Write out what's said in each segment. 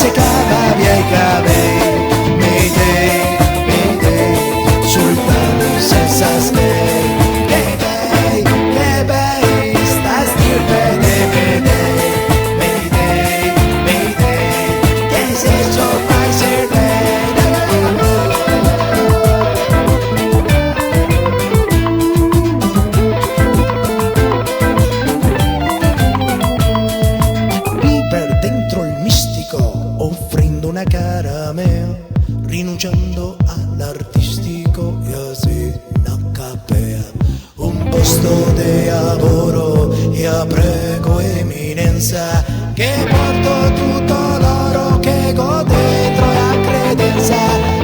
se cava via i cabelli, Mayday, sultani senza stay, che bei, sta stirpe de Mayday, che se ciò fai serve. Offrendo una cara mea, rinunciando all'artistico e così una capea, un posto di lavoro e a prego eminenza, che porto tutto l'oro che go dentro la credenza.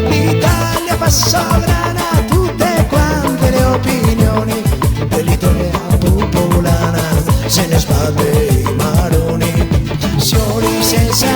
L'Italia fa sovrana tutte quante le opinioni dell'idea popolana, se ne sbatte i maroni, sioni senza